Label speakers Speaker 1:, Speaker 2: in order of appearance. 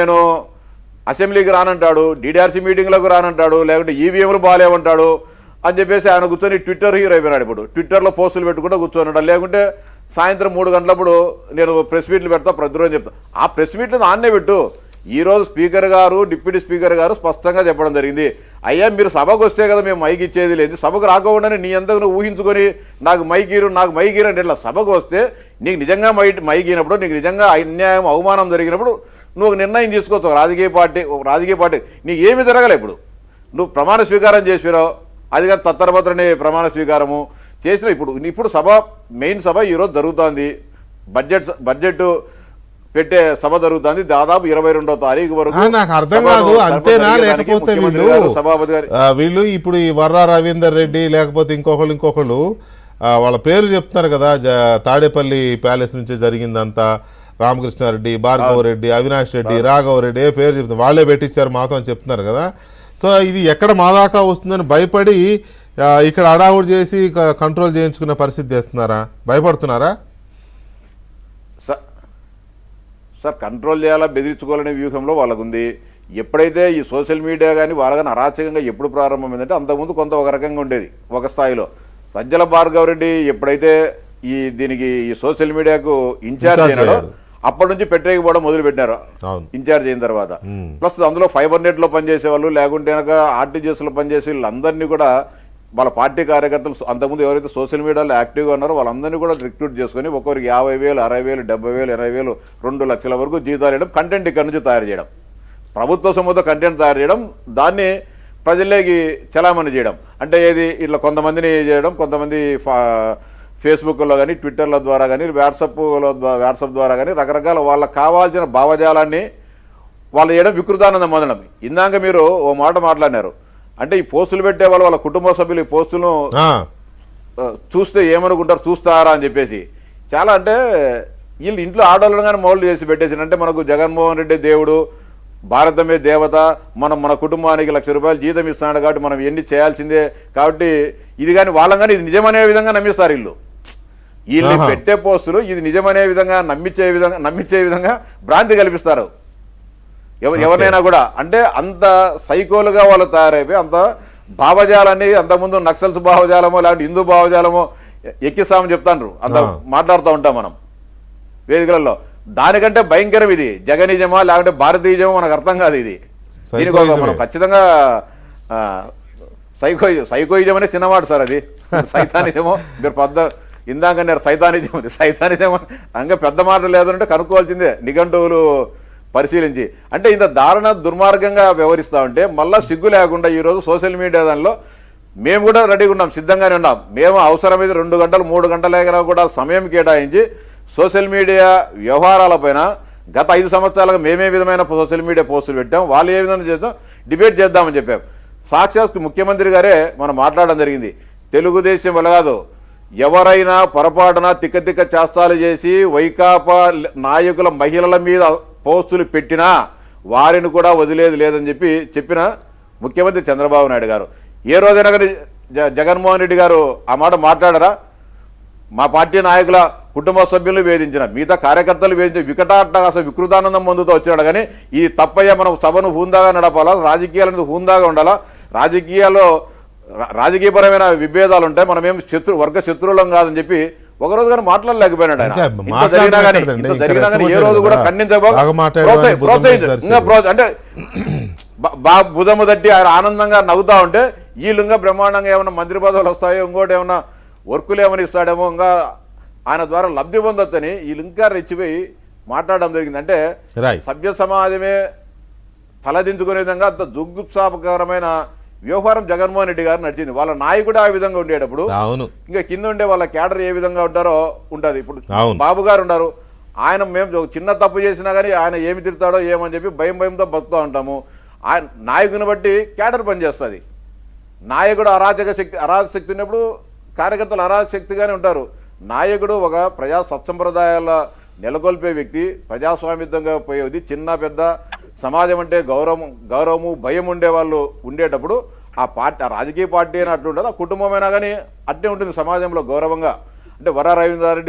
Speaker 1: నేను అసెంబ్లీకి రానంటాడు, డీడీఆర్సీ మీటింగ్లకు రానంటాడు, లేకుంటే ఈవీఎంలు బాగాలేమంటాడు అని చెప్పేసి ఆయన కూర్చొని ట్విట్టర్ హీరో అయిపోయినాడు. ఇప్పుడు ట్విట్టర్లో పోస్టులు పెట్టుకుంటూ కూర్చొని లేకుంటే సాయంత్రం 3 గంటలప్పుడు నేను ప్రెస్ మీట్లు పెడతా, ప్రతిరోజు చెప్తా. ఆ ప్రెస్ మీట్లు ఆన్నే పెట్టు. ఈరోజు స్పీకర్ గారు, డిప్యూటీ స్పీకర్ గారు స్పష్టంగా చెప్పడం జరిగింది, అయ్యా మీరు సభకు వస్తే కదా మేము మైక్ ఇచ్చేది లేదు, సభకు రాకోకుండానే నీ అంతకు నువ్వు ఊహించుకొని నాకు మైక్ అంటే ఇట్లా సభకు వస్తే నీకు నిజంగా మైక్ ఇచ్చినప్పుడు, నీకు నిజంగా అన్యాయం అవమానం జరిగినప్పుడు నువ్వు ఒక నిర్ణయం తీసుకోవచ్చు. ఒక రాజకీయ పార్టీ నీకు ఏమి జరగలే. ఇప్పుడు నువ్వు ప్రమాణ స్వీకారం చేసినావు, అది కానీ తత్తరపత్రని ప్రమాణ స్వీకారము చేసిన. ఇప్పుడు సభ మెయిన్ సభ ఈరోజు జరుగుతుంది, బడ్జెట్ పెట్టే సభ జరుగుతుంది. దాదాపు 22వ తారీఖు వరకు.
Speaker 2: నాకు అర్థం కాదు, అంతేనా? లేకపోతే వీళ్ళు ఇప్పుడు ఈ వర్రా రవీందర్ రెడ్డి లేకపోతే ఇంకొకళ్ళు వాళ్ళ పేరు చెప్తున్నారు కదా, తాడేపల్లి ప్యాలెస్ నుంచి జరిగిందంతా, రామకృష్ణారెడ్డి, భార్గవరెడ్డి, అవినాష్ రెడ్డి, రాఘవరెడ్డి ఏ పేరు చెప్తున్నారు, వాళ్ళే పెట్టించారు మాతో అని చెప్తున్నారు కదా. సో ఇది ఎక్కడ మా దాకా వస్తుందని భయపడి ఇక్కడ అడావుడు చేసి కంట్రోల్ చేయించుకునే పరిస్థితి చేస్తున్నారా? భయపడుతున్నారా?
Speaker 1: సార్ కంట్రోల్ చేయాలా, బెదిరించుకోవాలనే వ్యూహంలో వాళ్ళకుంది. ఎప్పుడైతే ఈ సోషల్ మీడియా కానీ వాళ్ళని అరాచకంగా ఎప్పుడు ప్రారంభమైందంటే అంతకుముందు కొంత ఒక రకంగా ఉండేది ఒక స్థాయిలో. సజ్జల భార్గవరెడ్డి ఎప్పుడైతే దీనికి ఈ సోషల్ మీడియాకు ఇన్ఛార్జ్ అయినాడో అప్పటి నుంచి పెట్టేయకపోవడం మొదలుపెట్టినారు ఇన్ఛార్జ్ అయిన తర్వాత. ప్లస్ అందులో ఫైబర్ నెట్లో పనిచేసే వాళ్ళు, లేకుంటే కనుక ఆర్టీజీఎస్లో పనిచేసే వీళ్ళందరినీ కూడా వాళ్ళ పార్టీ కార్యకర్తలు అంతకుముందు ఎవరైతే సోషల్ మీడియాలో యాక్టివ్గా ఉన్నారో వాళ్ళందరినీ కూడా రిక్రూట్ చేసుకొని ఒక్కొక్కరికి 50,000, 60,000, 70,000, 80,000, 2 లక్షల వరకు జీతాలు వేయడం, కంటెంట్ ఇక్కడ నుంచి తయారు చేయడం, ప్రభుత్వ సొమ్ముతో కంటెంట్ తయారు చేయడం, దాన్ని ప్రజల్లోకి చలామణి చేయడం. అంటే ఏది ఇట్లా కొంతమందిని చేయడం, కొంతమంది ఫేస్బుక్లో కానీ, ట్విట్టర్ల ద్వారా కానీ, వాట్సాప్ ద్వారా కానీ రకరకాల వాళ్ళకి కావాల్సిన భావజాలాన్ని వాళ్ళు చేయడం, వికృతానందం మొదలడం. ఇందాక మీరు ఓ మాట మాట్లాడినారు, అంటే ఈ పోస్టులు పెట్టే వాళ్ళ కుటుంబ సభ్యులు ఈ పోస్టులను చూస్తే ఏమనుకుంటారు, చూస్తారా అని చెప్పేసి చాలా. అంటే వీళ్ళు ఇంట్లో ఆడవాళ్ళని కానీ మౌళ్ళు చేసి పెట్టేసి, అంటే మనకు జగన్మోహన్ రెడ్డి దేవుడు, భారతమే దేవత, మన కుటుంబానికి ₹1,00,000 జీతం ఇస్తున్నాడు కాబట్టి మనం ఎన్ని చేయాల్సిందే కాబట్టి ఇది కానీ వాళ్ళం కానీ ఇది నిజమనే విధంగా నమ్మిస్తారు. వీళ్ళు పెట్టే పోస్టులు ఇది నిజమనే విధంగా నమ్మించే విధంగా భ్రాంతి కల్పిస్తారు ఎవరినైనా కూడా. అంటే అంత సైకోలుగా వాళ్ళు తయారైపోయి అంత భావజాలాన్ని, అంతకుముందు నక్సల్స్ భావజాలమో లేకపోతే హిందూ భావజాలమో ఎక్కిస్తామని చెప్తాండ్రు, అంత మాట్లాడుతూ ఉంటాం మనం వేదికలలో. దానికంటే భయంకరం ఇది జగనిజమా లేకుంటే భారతీయజమో మనకు అర్థం కాదు. ఇది దీనికి మనం ఖచ్చితంగా సైకోయిజం అనే చిన్నమాట సార్. అది సైతానిజమో మీరు ఇందాక నేను సైతానిజం ఇంకా పెద్ద మాట లేదంటే కనుక్కోవాల్సిందే నిఘంటువులు పరిశీలించి. అంటే ఇంత దారుణ దుర్మార్గంగా వ్యవహరిస్తూ ఉంటే మళ్ళీ సిగ్గు లేకుండా ఈరోజు సోషల్ మీడియా దానిలో మేము కూడా రెడీగా ఉన్నాం, సిద్ధంగానే ఉన్నాం. మేము అవసరమైతే 2 గంటలు 3 గంటల కూడా సమయం కేటాయించి సోషల్ మీడియా వ్యవహారాలపైన గత 5 సంవత్సరాలుగా మేమే విధమైన సోషల్ మీడియా పోస్టులు పెట్టాం, వాళ్ళు ఏ విధంగా చేద్దాం డిబేట్ చేద్దామని చెప్పాం. సాక్షాత్ ముఖ్యమంత్రి గారే మనం మాట్లాడడం జరిగింది, తెలుగుదేశం వల్ల కాదు, ఎవరైనా పొరపాటున తిక్క చేష్టాలు చేసి వైకాపా నాయకుల మహిళల మీద పోస్టులు పెట్టినా వారిని కూడా వదిలేది లేదని చెప్పిన ముఖ్యమంత్రి చంద్రబాబు నాయుడు గారు. ఏ రోజైనా కానీ జగన్మోహన్ రెడ్డి గారు ఆ మాట మాట్లాడరా? మా పార్టీ నాయకుల కుటుంబ సభ్యులు వేధించిన, మిగతా కార్యకర్తలు వేధించిన అసలు వికృతానందం పొందుతూ వచ్చినాడు. కానీ ఇది తప్పయ్యా, మనం సభను హూందాగా నడపాలా, రాజకీయాలను హూందాగా ఉండాలా, రాజకీయపరమైన విభేదాలు ఉంటాయి, మనమేం వర్గ శత్రువులం కాదని చెప్పి ఒకరోజు కానీ మాట్లాడలేకపోయినాడు ఆయన. ఇంత జరిగినా కానీ ఏ రోజు కూడా అంటే భుజము తట్టి ఆయన ఆనందంగా నవ్వుతా ఉంటే వీళ్ళు ఇంకా బ్రహ్మాండంగా ఏమైనా మంత్రి పదవులు వస్తాయో, ఇంకోటి ఏమన్నా వర్కులు ఏమైనా ఇస్తాడేమో, ఇంకా ఆయన ద్వారా లబ్ధి పొందొచ్చని వీళ్ళు ఇంకా రెచ్చిపోయి మాట్లాడడం జరిగింది. అంటే సభ్య సమాజమే తలదించుకునే విధంగా అంత జుగుప్సాపకరమైన వ్యవహారం జగన్మోహన్ రెడ్డి గారు నడిచింది. వాళ్ళ నాయకుడు ఆ విధంగా ఉండేటప్పుడు ఇంకా కింద ఉండే వాళ్ళ క్యాడర్ ఏ విధంగా ఉంటారో ఉంటుంది. ఇప్పుడు బాబు గారు ఉన్నారు, ఆయన మేము చిన్న తప్పు చేసినా కానీ ఆయన ఏమి తిడతాడో ఏమని చెప్పి భయంతో బతుకుతూ ఉంటాము. ఆయన నాయకుని బట్టి క్యాడర్ పనిచేస్తుంది. నాయకుడు అరాజశక్తి ఉన్నప్పుడు కార్యకర్తలు అరాజశక్తిగానే ఉంటారు. నాయకుడు ఒక ప్రజా సత్సంప్రదాయాల నెలకొల్పే వ్యక్తి, ప్రజాస్వామ్యంగా పోయేది. చిన్న పెద్ద సమాజం అంటే గౌరవము భయం ఉండేవాళ్ళు ఉండేటప్పుడు ఆ రాజకీయ పార్టీ అయినా అట్లా ఉండదు, ఆ కుటుంబమైనా కానీ అట్టే ఉంటుంది సమాజంలో గౌరవంగా. అంటే వర్రా రవీంద్రారెడ్డి